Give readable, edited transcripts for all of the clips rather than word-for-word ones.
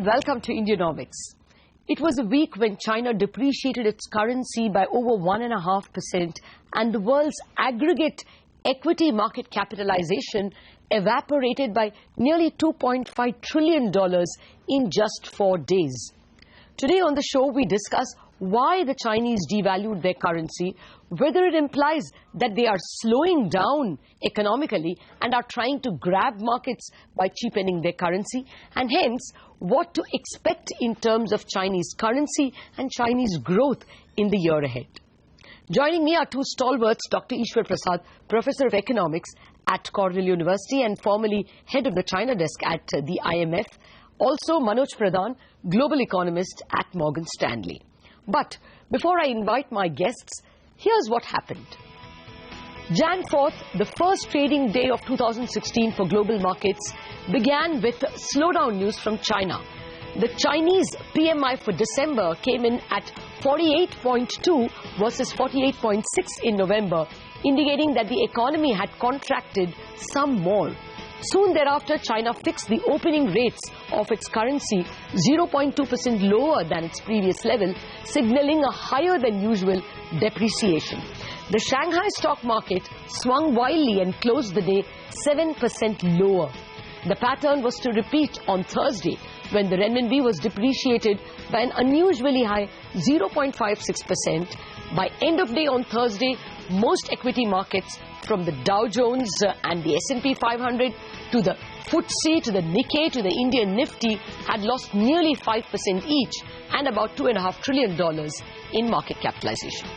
and welcome to Indianomics. It was a week when China depreciated its currency by over 1.5% and the world's aggregate equity market capitalization evaporated by nearly $2.5 trillion in just 4 days. Today on the show, we discuss why the Chinese devalued their currency, whether it implies that they are slowing down economically and are trying to grab markets by cheapening their currency, and hence what to expect in terms of Chinese currency and Chinese growth in the year ahead. Joining me are two stalwarts, Dr. ESHWAR Prasad, Professor of Economics at Cornell University and formerly head of the China desk at the IMF, also MANOJ, Global Economist at Morgan Stanley. But before I invite my guests, here's what happened. Jan 4th, the first trading day of 2016 for global markets, began with slowdown news from China. The Chinese PMI for December came in at 48.2 versus 48.6 in November, indicating that the economy had contracted some more. Soon thereafter, China fixed the opening rates of its currency 0.2% lower than its previous level, signaling a higher than usual depreciation. The Shanghai stock market swung wildly and closed the day 7% lower. The pattern was to repeat on Thursday, when the renminbi was depreciated by an unusually high 0.56%. By end of day on Thursday, most equity markets, from the Dow Jones and the S&P 500 to the FTSE to the Nikkei to the Indian Nifty, had lost nearly 5% each and about $2.5 trillion in market capitalization.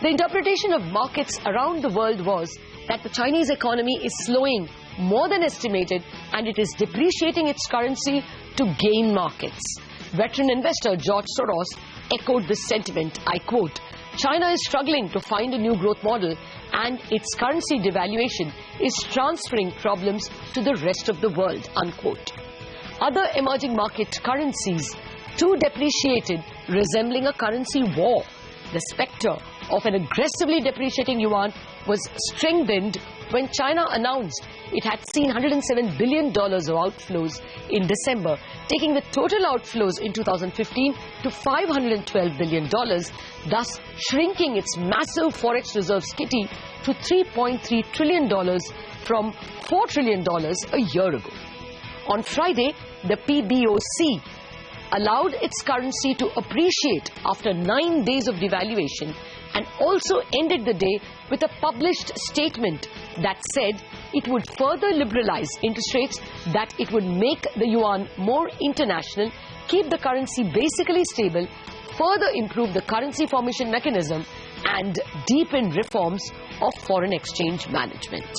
The interpretation of markets around the world was that the Chinese economy is slowing more than estimated and it is depreciating its currency to gain markets. Veteran investor George Soros echoed this sentiment. I quote, "China is struggling to find a new growth model and its currency devaluation is transferring problems to the rest of the world," unquote. Other emerging market currencies too depreciated, resembling a currency war. The specter of an aggressively depreciating yuan was strengthened when China announced it had seen $107 billion of outflows in December, taking the total outflows in 2015 to $512 billion, thus shrinking its massive forex reserves kitty to $3.3 trillion from $4 trillion a year ago. On Friday, the PBOC allowed its currency to appreciate after 9 days of devaluation and also ended the day with a published statement that said it would further liberalize interest rates, that it would make the yuan more international, keep the currency basically stable, further improve the currency formation mechanism, and deepen reforms of foreign exchange management.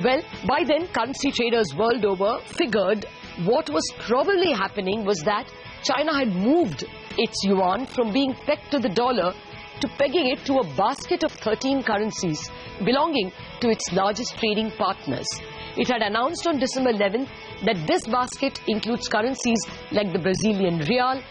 Well, by then, currency traders world over figured what was probably happening was that China had moved its yuan from being pegged to the dollar to pegging it to a basket of 13 currencies belonging to its largest trading partners. It had announced on December 11th that this basket includes currencies like the Brazilian real,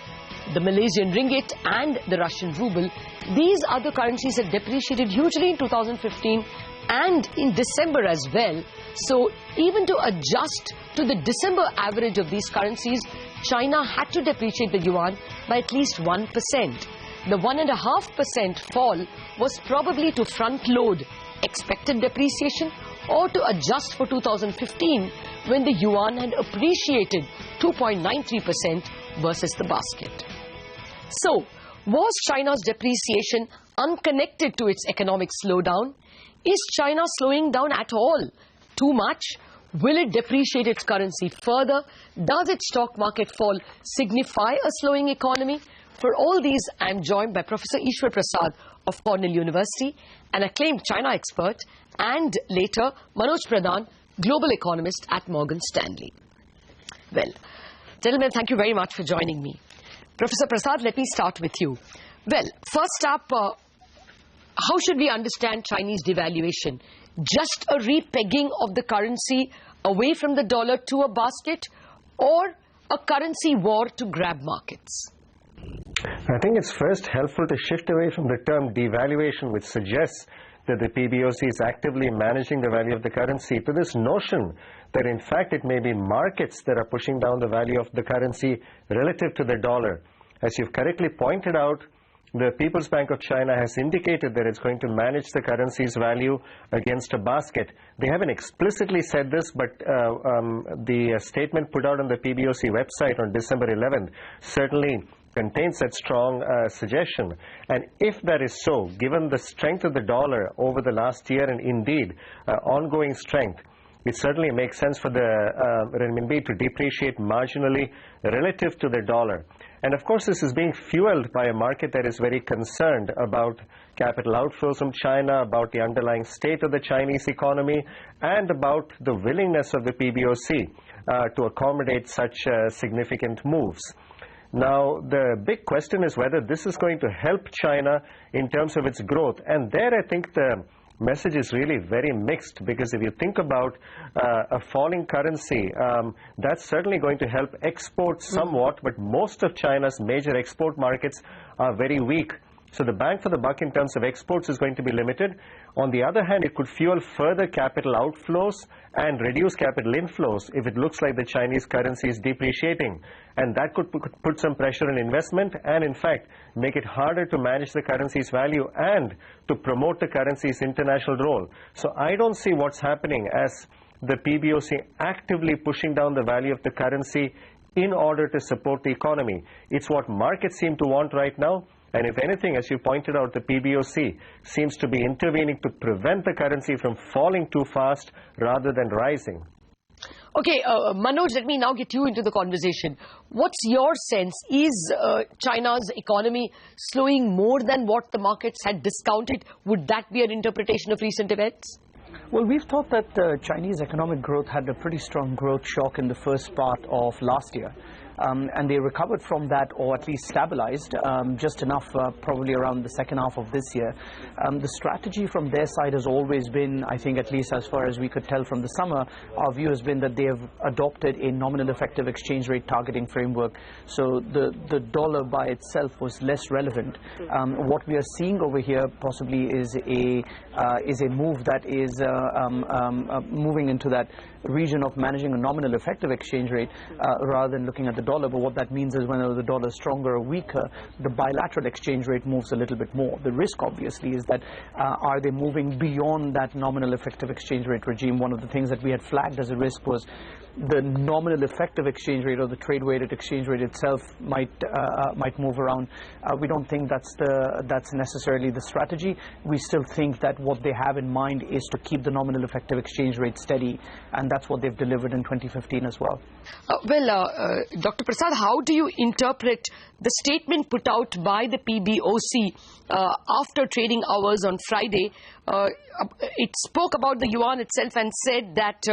the Malaysian ringgit and the Russian ruble. These other currencies had depreciated hugely in 2015 and in December as well. So even to adjust to the December average of these currencies, China had to depreciate the yuan by at least 1%. The 1.5% fall was probably to front-load expected depreciation or to adjust for 2015 when the yuan had appreciated 2.93% versus the basket. So, was China's depreciation unconnected to its economic slowdown? Is China slowing down at all? Too much? Will it depreciate its currency further? Does its stock market fall signify a slowing economy? For all these, I am joined by Professor ESHWAR Prasad of Cornell University, an acclaimed China expert, and later MANOJ Pradhan, Global Economist at Morgan Stanley. Well, gentlemen, thank you very much for joining me. Professor Prasad, let me start with you. Well, first up, how should we understand Chinese devaluation? Just a repegging of the currency away from the dollar to a basket, or a currency war to grab markets? I think it's first helpful to shift away from the term devaluation, which suggests that the PBOC is actively managing the value of the currency, to this notion that in fact it may be markets that are pushing down the value of the currency relative to the dollar. As you've correctly pointed out, the People's Bank of China has indicated that it's going to manage the currency's value against a basket. They haven't explicitly said this, but the statement put out on the PBOC website on December 11th certainly contains that strong suggestion. And if that is so, given the strength of the dollar over the last year and indeed ongoing strength, it certainly makes sense for the renminbi to depreciate marginally relative to the dollar. And of course, this is being fueled by a market that is very concerned about capital outflows from China, about the underlying state of the Chinese economy, and about the willingness of the PBOC to accommodate such significant moves. Now, the big question is whether this is going to help China in terms of its growth. And there, I think the message is really very mixed, because if you think about a falling currency, that's certainly going to help export somewhat, but most of China's major export markets are very weak. So the bang for the buck in terms of exports is going to be limited. On the other hand, it could fuel further capital outflows and reduce capital inflows if it looks like the Chinese currency is depreciating. And that could put some pressure on investment and, in fact, make it harder to manage the currency's value and to promote the currency's international role. So I don't see what's happening as the PBOC actively pushing down the value of the currency in order to support the economy. It's what markets seem to want right now. And if anything, as you pointed out, the PBOC seems to be intervening to prevent the currency from falling too fast rather than rising. Okay, Manoj, let me now get you into the conversation. What's your sense? Is China's economy slowing more than what the markets had discounted? Would that be an interpretation of recent events? Well, we've thought that Chinese economic growth had a pretty strong growth shock in the first part of last year. And they recovered from that, or at least stabilized, just enough probably around the second half of this year. The strategy from their side has always been, I think at least as far as we could tell from the summer, our view has been that they have adopted a nominal effective exchange rate targeting framework. So the dollar by itself was less relevant. What we are seeing over here possibly is a move that is moving into that region of managing a nominal effective exchange rate rather than looking at the dollar. But what that means is whenever the dollar is stronger or weaker, the bilateral exchange rate moves a little bit more. The risk obviously is that are they moving beyond that nominal effective exchange rate regime? One of the things that we had flagged as a risk was the nominal effective exchange rate, or the trade weighted exchange rate itself, might move around. We don't think that's necessarily the strategy. We still think that what they have in mind is to keep the nominal effective exchange rate steady, and that's what they've delivered in 2015 as well. Dr. Prasad, how do you interpret the statement put out by the PBOC after trading hours on Friday? It spoke about the yuan itself and said that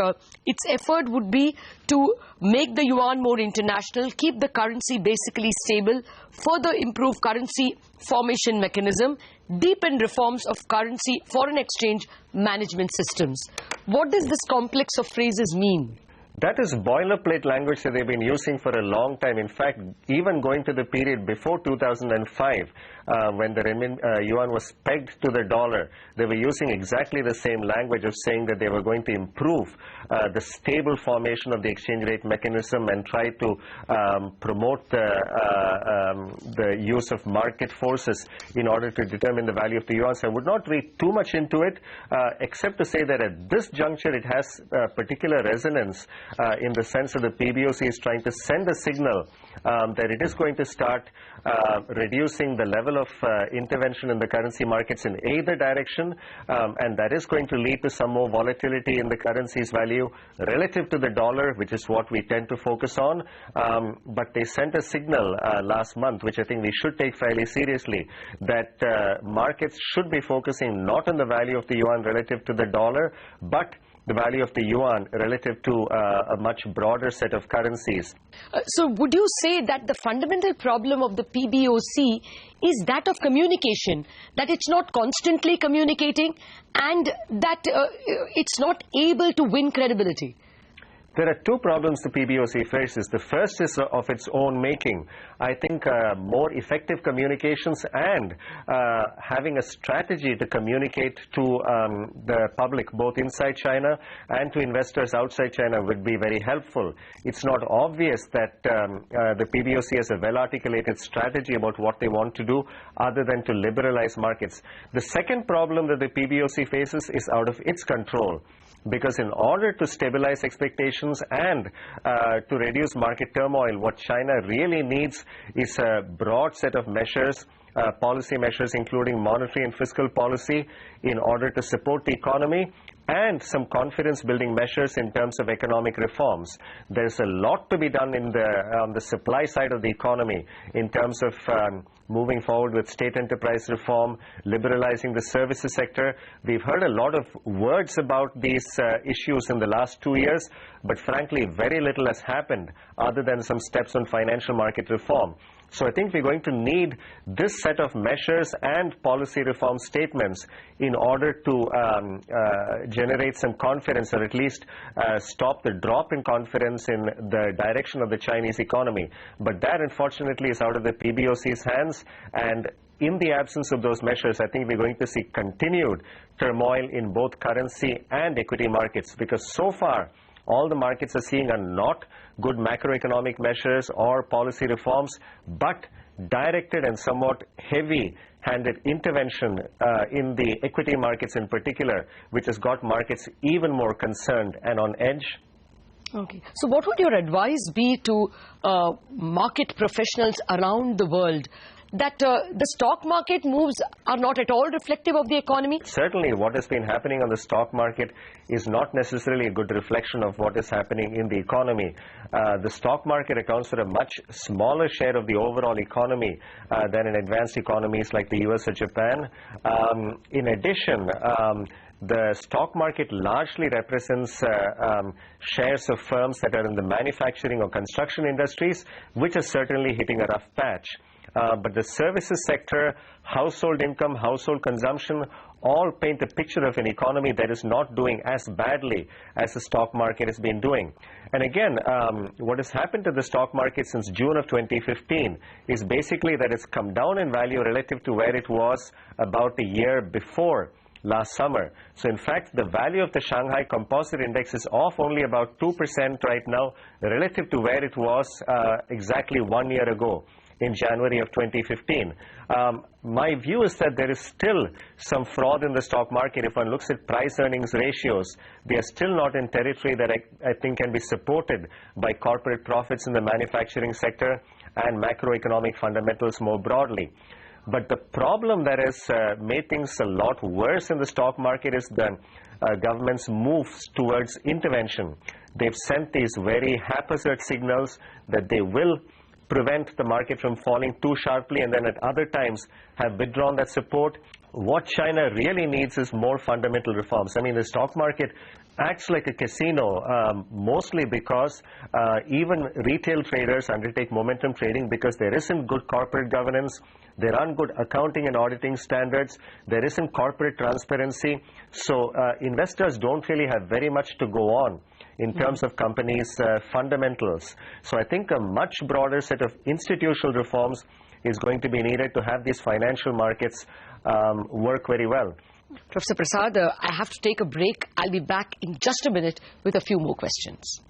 its effort would be to make the yuan more international, keep the currency basically stable, further improve currency formation mechanism, deepen reforms of currency foreign exchange management systems. What does this complex of phrases mean? That is boilerplate language that they've been using for a long time. In fact, even going to the period before 2005, when the yuan was pegged to the dollar, they were using exactly the same language of saying that they were going to improve the stable formation of the exchange rate mechanism and try to promote the use of market forces in order to determine the value of the yuan. So I would not read too much into it, except to say that at this juncture it has particular resonance in the sense that the PBOC is trying to send a signal that it is going to start reducing the level of intervention in the currency markets in either direction, and that is going to lead to some more volatility in the currency's value relative to the dollar, which is what we tend to focus on. But they sent a signal last month, which I think we should take fairly seriously, that markets should be focusing not on the value of the yuan relative to the dollar, but the value of the yuan relative to a much broader set of currencies. So would you say that the fundamental problem of the PBOC is that of communication, that it's not constantly communicating and that it's not able to win credibility? There are two problems the PBOC faces. The first is of its own making. I think more effective communications and having a strategy to communicate to the public, both inside China and to investors outside China, would be very helpful. It's not obvious that the PBOC has a well-articulated strategy about what they want to do other than to liberalize markets. The second problem that the PBOC faces is out of its control, because in order to stabilize expectations and to reduce market turmoil, what China really needs is a broad set of measures, policy measures including monetary and fiscal policy, in order to support the economy, and some confidence-building measures in terms of economic reforms. There's a lot to be done on the supply side of the economy in terms of moving forward with state enterprise reform, liberalizing the services sector. We've heard a lot of words about these issues in the last 2 years, but frankly, very little has happened other than some steps on financial market reform. So I think we're going to need this set of measures and policy reform statements in order to generate some confidence, or at least stop the drop in confidence in the direction of the Chinese economy. But that, unfortunately, is out of the PBOC's hands, and in the absence of those measures, I think we're going to see continued turmoil in both currency and equity markets, because so far all the markets are seeing are not good macroeconomic measures or policy reforms, but directed and somewhat heavy-handed intervention in the equity markets in particular, which has got markets even more concerned and on edge. Okay. So what would your advice be to market professionals around the world, that the stock market moves are not at all reflective of the economy? Certainly, what has been happening on the stock market is not necessarily a good reflection of what is happening in the economy. The stock market accounts for a much smaller share of the overall economy than in advanced economies like the US or Japan. In addition, the stock market largely represents shares of firms that are in the manufacturing or construction industries, which are certainly hitting a rough patch. But the services sector, household income, household consumption, all paint a picture of an economy that is not doing as badly as the stock market has been doing. And again, what has happened to the stock market since June of 2015 is basically that it's come down in value relative to where it was about a year before last summer. So in fact, the value of the Shanghai Composite Index is off only about 2% right now relative to where it was exactly 1 year ago, in January of 2015. My view is that there is still some fraud in the stock market. If one looks at price-earnings ratios, they are still not in territory that I think can be supported by corporate profits in the manufacturing sector and macroeconomic fundamentals more broadly. But the problem that has made things a lot worse in the stock market is the government's moves towards intervention. They've sent these very haphazard signals that they will prevent the market from falling too sharply, and then at other times have withdrawn that support. What China really needs is more fundamental reforms. I mean, the stock market acts like a casino, mostly because even retail traders undertake momentum trading because there isn't good corporate governance, there aren't good accounting and auditing standards, there isn't corporate transparency. So investors don't really have very much to go on in terms of companies' fundamentals. So I think a much broader set of institutional reforms is going to be needed to have these financial markets work very well. Professor Prasad, I have to take a break. I'll be back in just a minute with a few more questions.